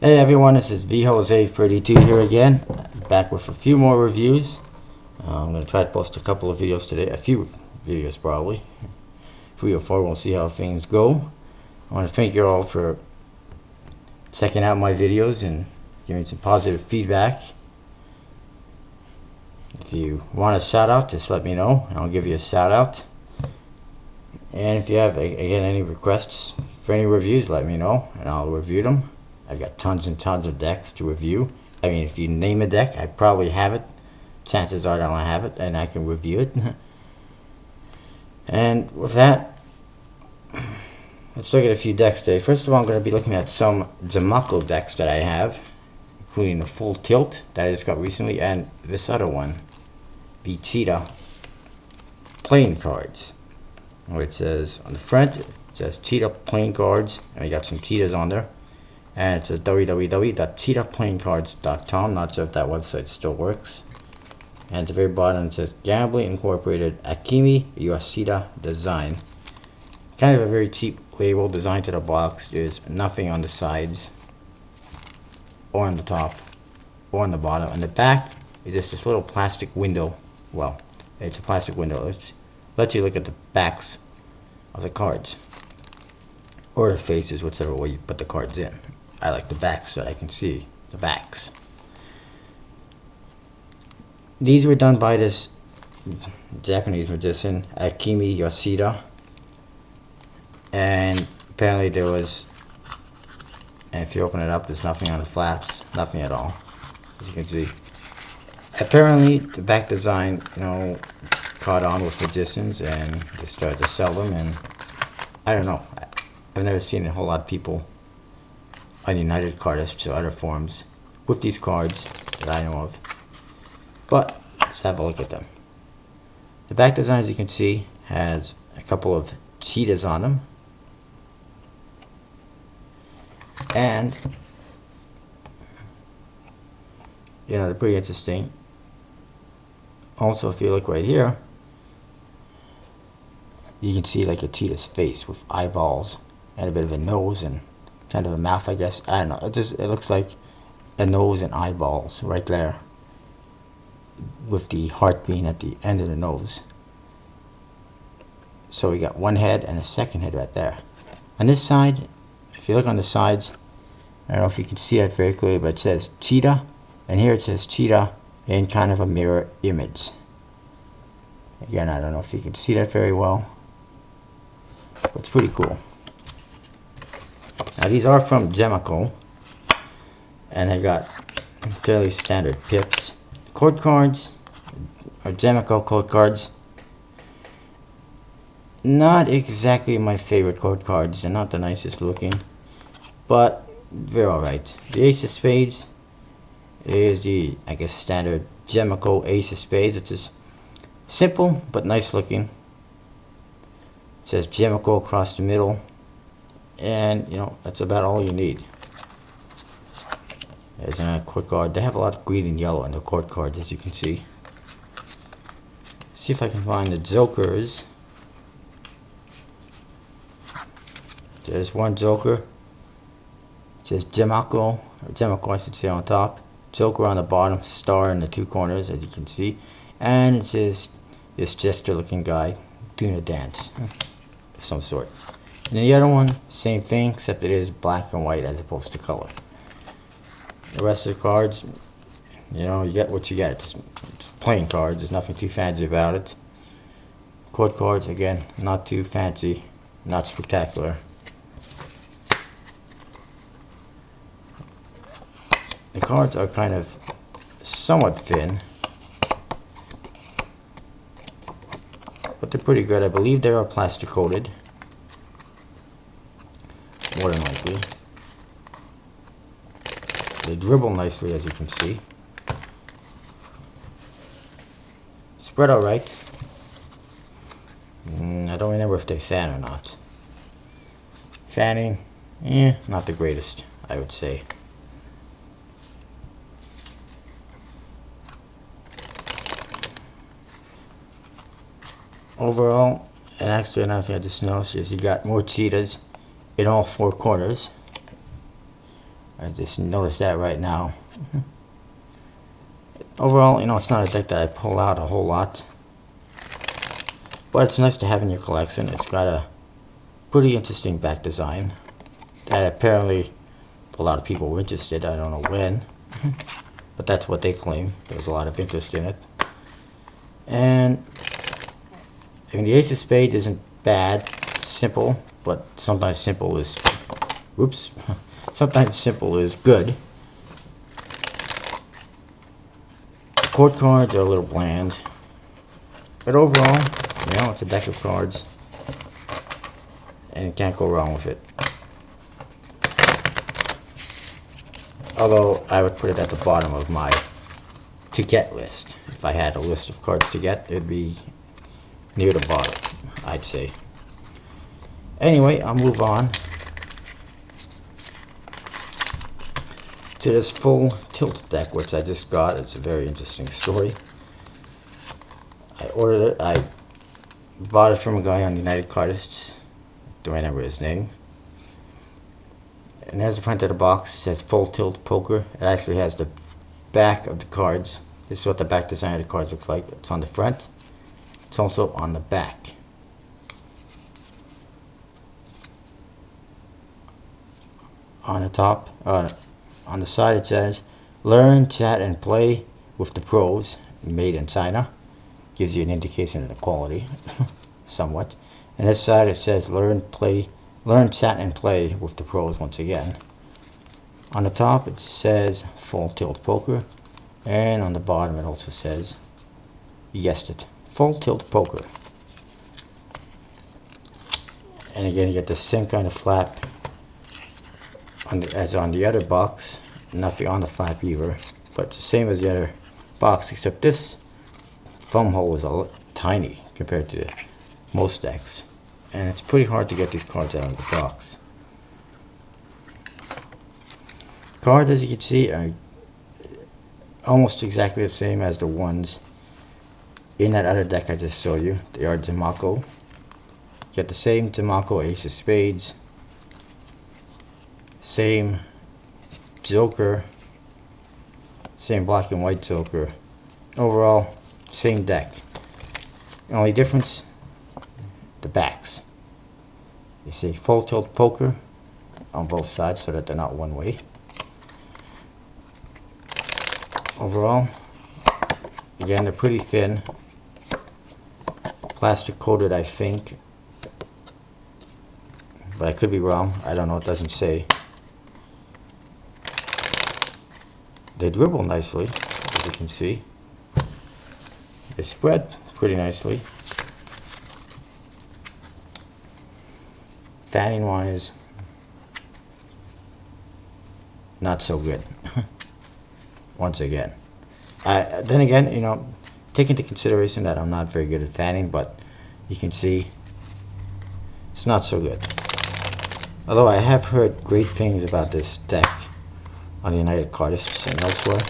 Hey everyone, this is VJose32 here again, back with a few more reviews. I'm going to try to post a couple of videos today, a few videos probably, 3 or 4, we'll see how things go. I want to thank you all for checking out my videos and giving some positive feedback. If you want a shout out, just let me know and I'll give you a shout out. And if you have, again, any requests for any reviews, let me know and I'll review them. I've got tons and tons of decks to review. I mean, if you name a deck, I probably have it. Chances are I don't have it, and I can review it. And with that, let's look at a few decks today. First of all, I'm going to be looking at some Jamako decks that I have, including the Full Tilt that I just got recently, and this other one, the Cheetah playing cards. Where it says on the front, it says Cheetah playing cards, and we got some cheetahs on there. And it says www.cheetahplayingcards.com. Not sure if that website still works. And at the very bottom it says Gambling Incorporated Akimi Yoshida Design. Kind of a very cheap label designed to the box. There's nothing on the sides, or on the top, or on the bottom. And the back is just this little plastic window. Well, it's a plastic window. It lets you look at the backs of the cards, or the faces, whichever way you put the cards in. I like the backs so that I can see the backs. These were done by this Japanese magician, Akimi Yoshida. And apparently there was, and if you open it up, there's nothing on the flaps, nothing at all, as you can see. Apparently the back design, caught on with magicians and they started to sell them, and I don't know. I've never seen a whole lot of people on United Cardists or other forums with these cards that I know of. But let's have a look at them. The back design, as you can see, has a couple of cheetahs on them. And they're pretty interesting. Also, if you look right here, you can see like a cheetah's face with eyeballs and a bit of a nose and kind of a mouth, I guess. I don't know. It looks like a nose and eyeballs right there, with the heart being at the end of the nose. So we got one head and a second head right there. On this side, if you look on the sides, I don't know if you can see that very clearly, but it says Cheetah, and here it says Cheetah in kind of a mirror image. Again, I don't know if you can see that very well, but it's pretty cool. Now these are from Jamako, and they got fairly standard pips. Code cards are Jamako code cards. Not exactly my favorite code cards. They're not the nicest looking, but they're alright. The Ace of Spades is the, I guess, standard Jamako Ace of Spades. It's just simple but nice looking. It says Jamako across the middle, and that's about all you need. There's another court card. They have a lot of green and yellow in the court cards, as you can see. See if I can find the jokers. There's one joker. It says Jamako, or Jamako I should say, on top. Joker on the bottom, star in the 2 corners, as you can see. And it's just this jester looking guy doing a dance of some sort. And then the other one, same thing, except it is black and white as opposed to color. The rest of the cards, you get what you get. It's playing cards. There's nothing too fancy about it. Court cards, again, not too fancy, not spectacular. The cards are kind of somewhat thin, but they're pretty good. I believe they are plastic coated, more than likely. They dribble nicely, as you can see. Spread alright. I don't remember if they fan or not. Fanning, not the greatest, I would say. Overall, and actually enough, I just noticed is you got more cheetahs in all 4 corners. I just noticed that right now. Overall, it's not a deck that I pull out a whole lot, but it's nice to have in your collection. It's got a pretty interesting back design that apparently a lot of people were interested. I don't know when, but that's what they claim. There's a lot of interest in it. And I mean, the Ace of Spades isn't bad, simple, but sometimes simple is, whoops, sometimes simple is good. The court cards are a little bland, but overall, it's a deck of cards, and you can't go wrong with it. Although I would put it at the bottom of my to get list. If I had a list of cards to get, it'd be near the bottom, I'd say. Anyway, I'll move on to this full tilt deck, which I just got. It's a very interesting story. I ordered it. I bought it from a guy on United Cardists. Don't remember his name. And there's the front of the box. It says Full Tilt Poker. It actually has the back of the cards. This is what the back design of the cards looks like. It's on the front. It's also on the back. On the top, on the side it says, learn, chat, and play with the pros, made in China. Gives you an indication of the quality, somewhat. And this side it says, learn, chat, and play with the pros once again. On the top it says, Full Tilt Poker. And on the bottom it also says, you guessed it, Full Tilt Poker. And again, you get the same kind of flap as on the other box. Nothing on the flap either, but the same as the other box, except this foam hole is tiny compared to most decks, and it's pretty hard to get these cards out of the box. Cards, as you can see, are almost exactly the same as the ones in that other deck I just showed you. They are Demako. You get the same Demako Ace of Spades, same Joker, same black and white Joker. Overall, same deck. The only difference, the backs. You see Full Tilt Poker on both sides so that they're not one way. Overall, again, they're pretty thin. Plastic coated, I think. But I could be wrong. I don't know. It doesn't say. They dribble nicely, as you can see. They spread pretty nicely. Fanning wise, not so good. Once again. Then again, take into consideration that I'm not very good at fanning, but you can see it's not so good. Although I have heard great things about this deck on the United Cardists and elsewhere.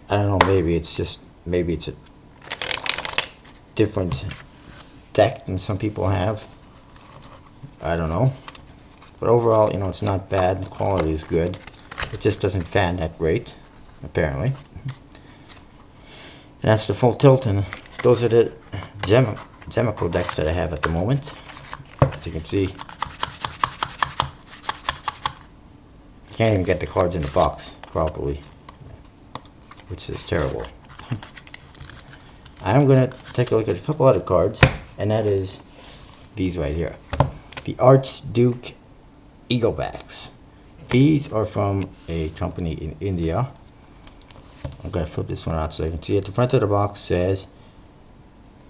I don't know, maybe it's a different deck than some people have. I don't know. But overall, it's not bad. The quality is good. It just doesn't fan that great, apparently. And that's the Full Tilt, and those are the Demako decks that I have at the moment. As you can see, can't even get the cards in the box properly, which is terrible. I'm going to take a look at a couple other cards, and that is these right here. The Archduke Eaglebacks. These are from a company in India. I'm going to flip this one out so you can see at the front of the box says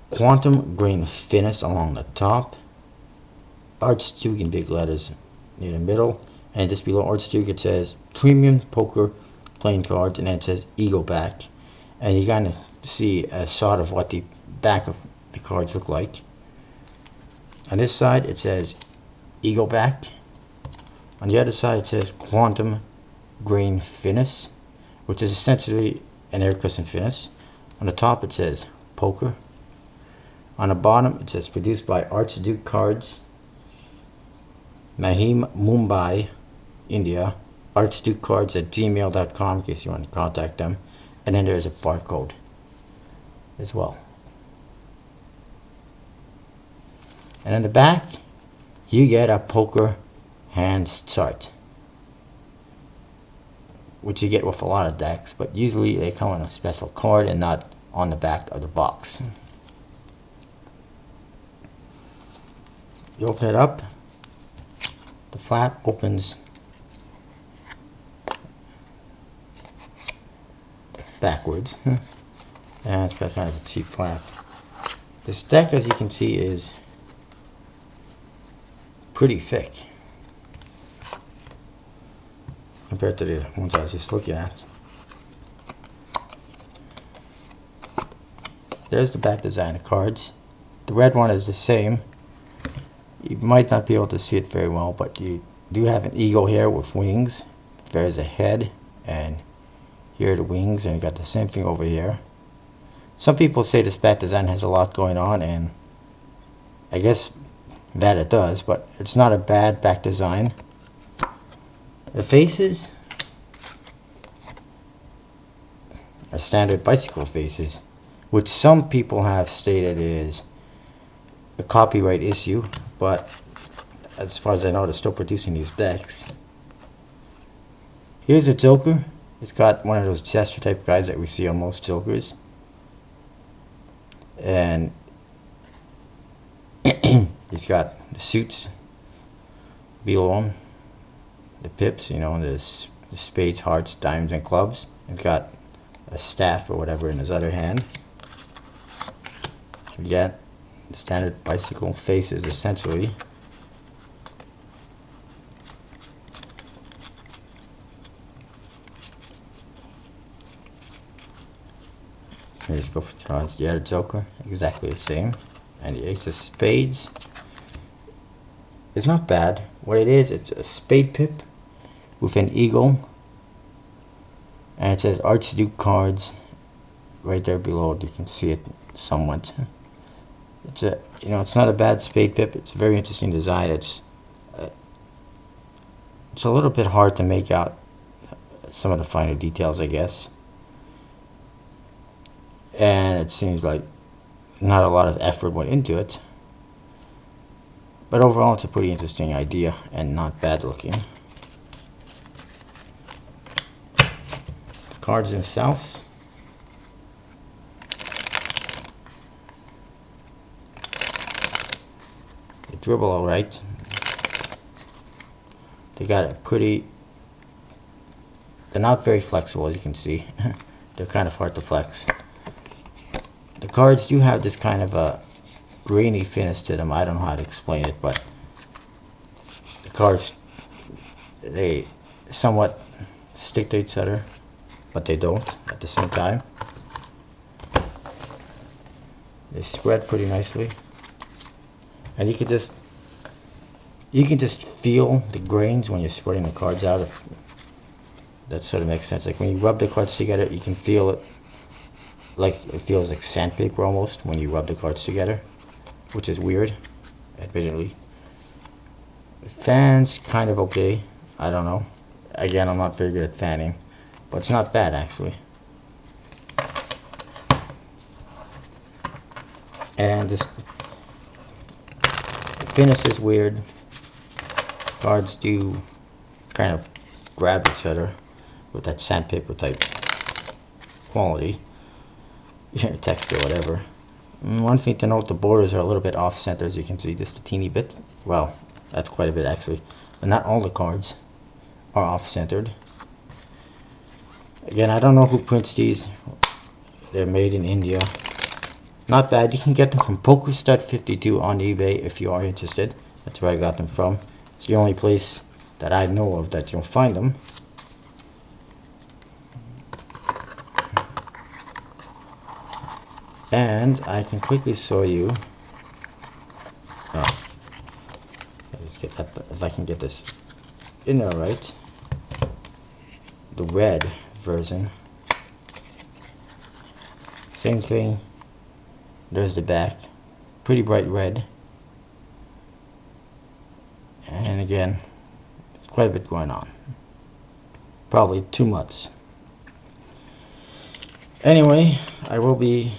Quantum Grain Finis along the top. Archduke in big letters near the middle. And just below Archduke it says Premium Poker Playing Cards, and then it says Eagleback. And you kind of see a shot of what the back of the cards look like. On this side it says Eagleback. On the other side it says Quantum Grain Finis, which is essentially an air cushion finish. On the top it says Poker. On the bottom it says produced by Archduke Cards, Mahim, Mumbai, India. Archdukecards@gmail.com in case you want to contact them. And then there's a barcode as well. And in the back, you get a poker hands chart, which you get with a lot of decks, but usually they come on a special card and not on the back of the box. You open it up, the flap opens backwards, and it's got kind of a cheap flap. This deck, as you can see, is pretty thick compared to the ones I was just looking at. There's the back design of cards. The red one is the same. You might not be able to see it very well, but you do have an eagle here with wings. There's a head, and here are the wings, and you got the same thing over here. Some people say this back design has a lot going on, and I guess that it does, but it's not a bad back design. The faces are standard bicycle faces, which some people have stated is a copyright issue, but as far as I know, they're still producing these decks. Here's a Joker. It's got one of those gesture type guys that we see on most Jokers, and he's got the suits below him, the pips, you know, the spades, hearts, diamonds, and clubs. He's got a staff or whatever in his other hand. You get the standard bicycle faces, essentially. Let's go for cards. Yeah, the Joker, exactly the same. And the Ace of Spades is not bad. What it is, it's a spade pip with an eagle, and it says Archduke cards right there below. You can see it somewhat. It's a, you know, it's not a bad spade pip. It's a very interesting design. It's a little bit hard to make out some of the finer details, I guess. And it seems like not a lot of effort went into it, but overall it's a pretty interesting idea and not bad looking. The cards themselves, they dribble alright. They got a pretty, they're not very flexible, as you can see. They're kind of hard to flex. The cards do have this kind of a grainy finish to them. I don't know how to explain it, but the cards, they somewhat stick to each other, but they don't at the same time. They spread pretty nicely, and you can just feel the grains when you're spreading the cards out. If that sort of makes sense. Like when you rub the cards together, you can feel it. Like it feels like sandpaper almost when you rub the cards together, which is weird, admittedly. The fan's kind of okay. I don't know. Again, I'm not very good at fanning, but it's not bad actually. And this the finish is weird. Cards do kind of grab each other with that sandpaper type quality. Texture, whatever. One thing to note, the borders are a little bit off center, as you can see, just a teeny bit. Well, that's quite a bit actually, but not all the cards are off centered. Again, I don't know who prints these. They're made in India. Not bad. You can get them from PokerStud52 on eBay if you are interested. That's where I got them from. It's the only place that I know of that you'll find them. And I can quickly show you. Let's get that, if I can get this in there right. The red version. Same thing. There's the back. Pretty bright red. And again, it's quite a bit going on. Probably too much. Anyway, I will be,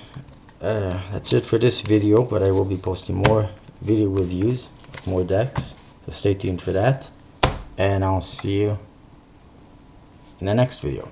that's it for this video, but I will be posting more video reviews, more decks, so stay tuned for that, and I'll see you in the next video.